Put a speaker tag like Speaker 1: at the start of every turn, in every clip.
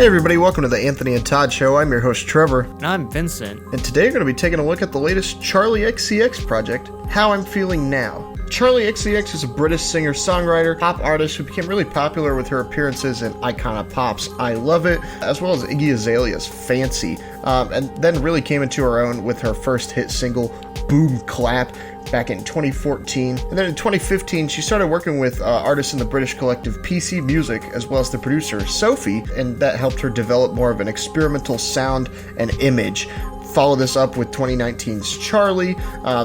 Speaker 1: Hey everybody, welcome to the Anthony and Todd Show. I'm your host Trevor.
Speaker 2: And I'm Vincent.
Speaker 1: And today we're going to be taking a look at the latest Charli XCX project, How I'm Feeling Now. Charli XCX is a British singer-songwriter, pop artist who became really popular with her appearances in Icona Pop's I Love It, as well as Iggy Azalea's Fancy, and then really came into her own with her first hit single, Boom Clap, back in 2014. And then in 2015, she started working with artists in the British collective PC Music, as well as the producer Sophie, and that helped her develop more of an experimental sound and image. Follow this up with 2019's Charli,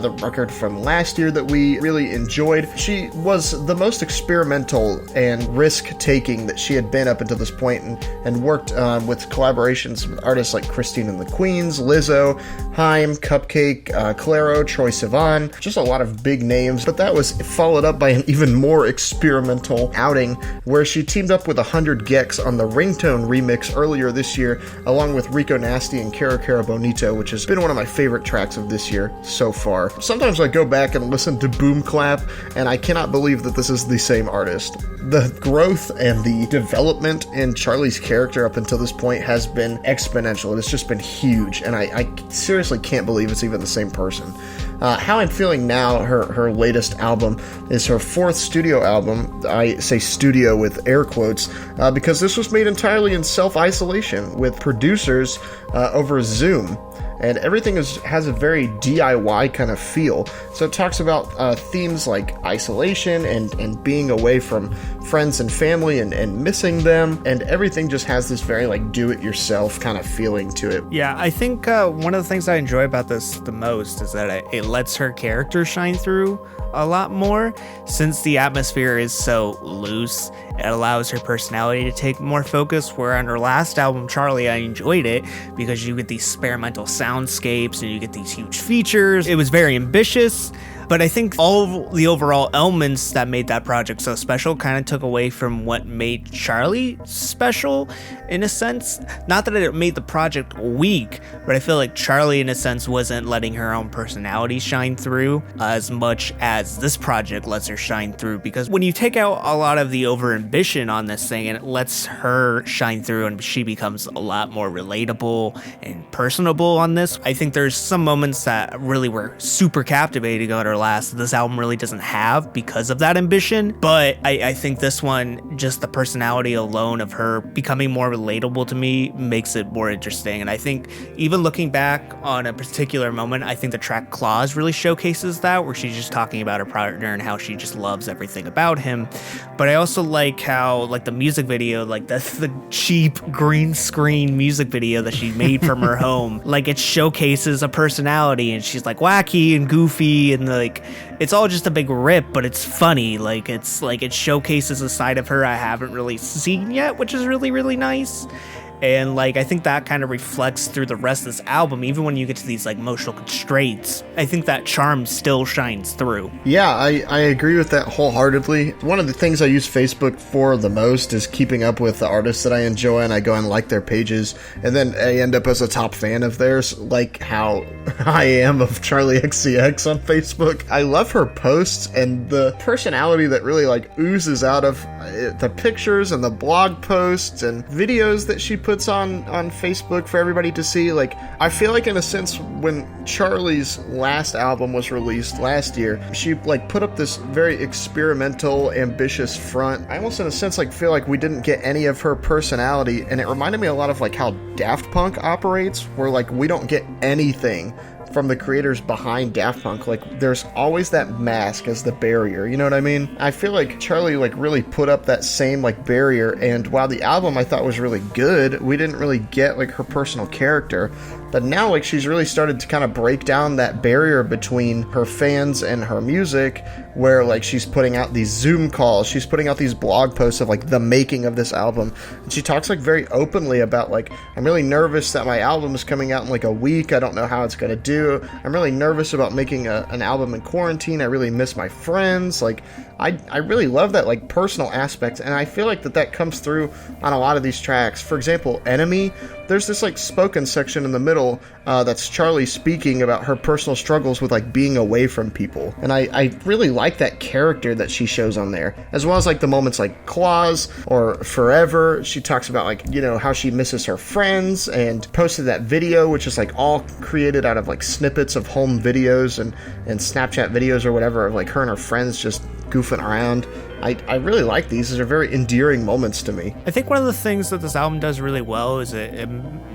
Speaker 1: the record from last year that we really enjoyed. She was the most experimental and risk-taking that she had been up until this point, and worked with collaborations with artists like Christine and the Queens, Lizzo, Haim, Cupcake, Clairo, Troye Sivan, just a lot of big names. But that was followed up by an even more experimental outing where she teamed up with 100 Gex on the Ringtone remix earlier this year, along with Rico Nasty and Cara Cara Bonito, which has been one of my favorite tracks of this year so far. Sometimes I go back and listen to Boom Clap, and I cannot believe that this is the same artist. The growth and the development in Charli's character up until this point has been exponential. It has just been huge, and I seriously can't believe it's even the same person. How I'm Feeling Now, her latest album, is her fourth studio album. I say studio with air quotes, because this was made entirely in self-isolation with producers over Zoom. And everything has a very DIY kind of feel. So it talks about themes like isolation and being away from friends and family and missing them. And everything just has this very like do-it-yourself kind of feeling to it.
Speaker 2: Yeah, I think one of the things I enjoy about this the most is that it lets her character shine through a lot more. Since the atmosphere is so loose, it allows her personality to take more focus, where on her last album, Charli, I enjoyed it because you get these experimental soundscapes and you get these huge features. It was very ambitious, but I think all the overall elements that made that project so special kind of took away from what made Charli special, in a sense. Not that it made the project weak, but I feel like Charli, in a sense, wasn't letting her own personality shine through as much as this project lets her shine through. Because when you take out a lot of the over ambition on this thing and it lets her shine through and she becomes a lot more relatable and personable on this, I think there's some moments that really were super captivating on her last. This album really doesn't have because of that ambition, but I think this one, just the personality alone of her becoming more relatable to me makes it more interesting. And I think even looking back on a particular moment, I think the track Claws really showcases that, where she's just talking about her partner and how she just loves everything about him. But I also like how like the music video, like that's the cheap green screen music video that she made from her home, like it showcases a personality, and she's like wacky and goofy, and like it's all just a big rip, but it's funny. Like it showcases a side of her I haven't really seen yet, which is really, really nice. And like I think that kind of reflects through the rest of this album. Even when you get to these like emotional constraints, I think that charm still shines through.
Speaker 1: Yeah, I agree with that wholeheartedly. One of the things I use Facebook for the most is keeping up with the artists that I enjoy, and I go and like their pages, and then I end up as a top fan of theirs, like how I am of Charli XCX on Facebook. I love her posts and the personality that really like oozes out of the pictures and the blog posts and videos that she puts on Facebook for everybody to see. Like, I feel like in a sense when Charli's last album was released last year, she like put up this very experimental, ambitious front. I almost in a sense like feel like we didn't get any of her personality, and it reminded me a lot of like how Daft Punk operates, where like we don't get anything from the creators behind Daft Punk. Like there's always that mask as the barrier, you know what I mean? I feel like Charli like really put up that same like barrier, and while the album I thought was really good, we didn't really get like her personal character. But now like she's really started to kind of break down that barrier between her fans and her music, where like she's putting out these Zoom calls, she's putting out these blog posts of like the making of this album, and she talks like very openly about like, I'm really nervous that my album is coming out in like a week, I don't know how it's gonna do, I'm really nervous about making an album in quarantine, I really miss my friends. Like I really love that like personal aspect, and I feel like that comes through on a lot of these tracks. For example, Enemy there's this like spoken section in the middle that's Charli speaking about her personal struggles with like being away from people. And I really like that character that she shows on there, as well as like the moments like Claws or Forever. She talks about like, you know, how she misses her friends and posted that video, which is like all created out of like snippets of home videos and Snapchat videos or whatever of like her and her friends just goofing around. I really like these. These are very endearing moments to me.
Speaker 2: I think one of the things that this album does really well is it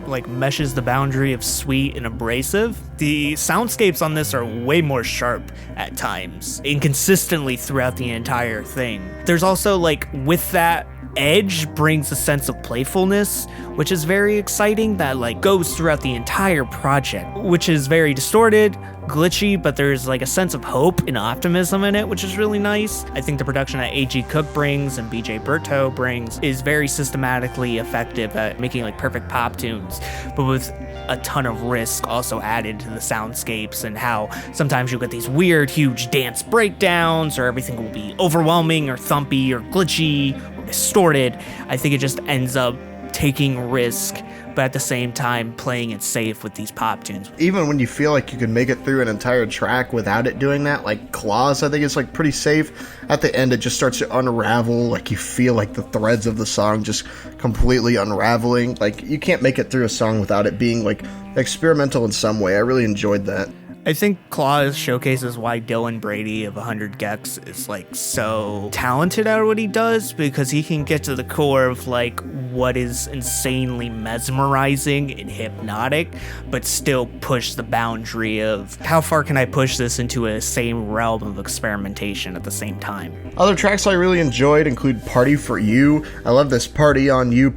Speaker 2: like meshes the boundary of sweet and abrasive. The soundscapes on this are way more sharp at times, inconsistently throughout the entire thing. There's also like with that edge brings a sense of playfulness, which is very exciting, that like goes throughout the entire project, which is very distorted, glitchy, but there's like a sense of hope and optimism in it, which is really nice. I think the production that A.G. Cook brings and B.J. Berto brings is very systematically effective at making like perfect pop tunes, but with a ton of risk also added to the soundscapes, and how sometimes you'll get these weird huge dance breakdowns, or everything will be overwhelming or thumpy or glitchy or distorted. I think it just ends up taking risk, but at the same time playing it safe with these pop tunes.
Speaker 1: Even when you feel like you can make it through an entire track without it doing that, like Claws, I think it's like pretty safe. At the end, it just starts to unravel. Like you feel like the threads of the song just completely unraveling. Like you can't make it through a song without it being like experimental in some way. I really enjoyed that.
Speaker 2: I think Claws showcases why Dylan Brady of 100 Gex is like so talented at what he does, because he can get to the core of like what is insanely mesmerizing and hypnotic, but still push the boundary of how far can I push this into a same realm of experimentation at the same time.
Speaker 1: Other tracks I really enjoyed include Party for You. I love this party on you,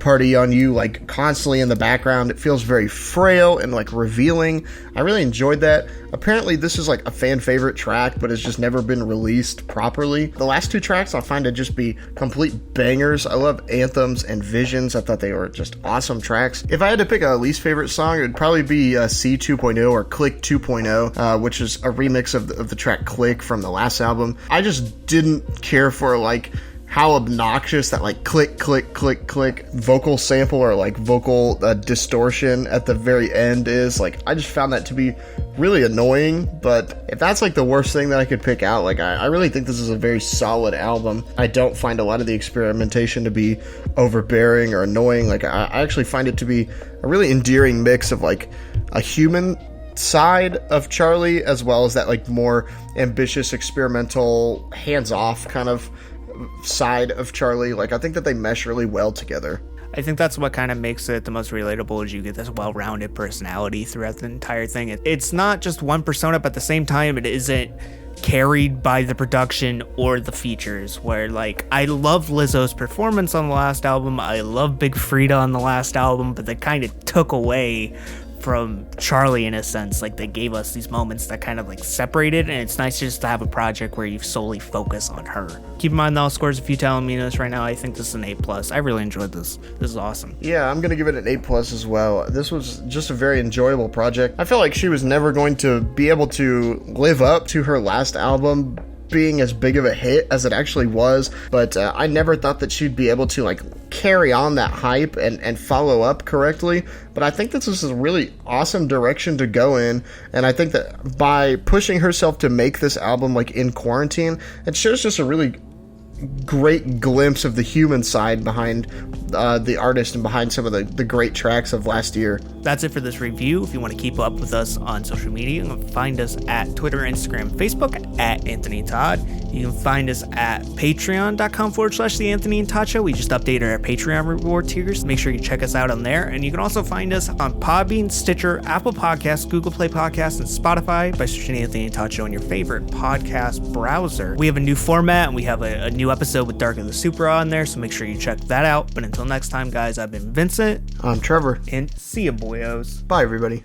Speaker 1: like constantly in the background. It feels very frail and like revealing. I really enjoyed that. Apparently this is like a fan favorite track, but it's just never been released properly. The last two tracks I find to just be complete bangers. I love Anthems and Visions. I thought they were just awesome tracks. If I had to pick a least favorite song, it would probably be C 2.0 or Click 2.0, which is a remix of the track Click from the last album. I just didn't care for like how obnoxious that like click click click click vocal sample or like vocal distortion at the very end is. Like I just found that to be really annoying. But if that's like the worst thing that I could pick out, like I really think this is a very solid album. I don't find a lot of the experimentation to be overbearing or annoying. Like I actually find it to be a really endearing mix of like a human side of Charli, as well as that like more ambitious, experimental, hands-off kind of side of Charli. Like I think that they mesh really well together.
Speaker 2: I think that's what kind of makes it the most relatable, is you get this well-rounded personality throughout the entire thing. It's not just one persona, but at the same time it isn't carried by the production or the features, where like I love Lizzo's performance on the last album, I love Big Frida on the last album, but they kind of took away from Charli in a sense. Like they gave us these moments that kind of like separated, and it's nice just to have a project where you solely focus on her. Keep in mind the scores, if you telling me this right now, I think this is an A+. I really enjoyed this. This is awesome.
Speaker 1: Yeah, I'm gonna give it an A+ as well. This was just a very enjoyable project. I felt like she was never going to be able to live up to her last album being as big of a hit as it actually was, but I never thought that she'd be able to like carry on that hype and follow up correctly. But I think this is a really awesome direction to go in, and I think that by pushing herself to make this album like in quarantine, it shows just a really great glimpse of the human side behind the artist and behind some of the great tracks of last year.
Speaker 2: That's it for this review. If you want to keep up with us on social media, you can find us at Twitter, Instagram, Facebook at Anthony Todd. You can find us at patreon.com/The Anthony and Todd Show. We just updated our Patreon reward tiers. Make sure you check us out on there. And you can also find us on Podbean, Stitcher, Apple Podcasts, Google Play Podcasts, and Spotify by searching Anthony and Todd Show in your favorite podcast browser. We have a new format, and we have a new episode with Dark of the Supra on there, so make sure you check that out. But until next time, guys, I've been Vincent.
Speaker 1: I'm Trevor.
Speaker 2: And see ya, boyos.
Speaker 1: Bye, everybody.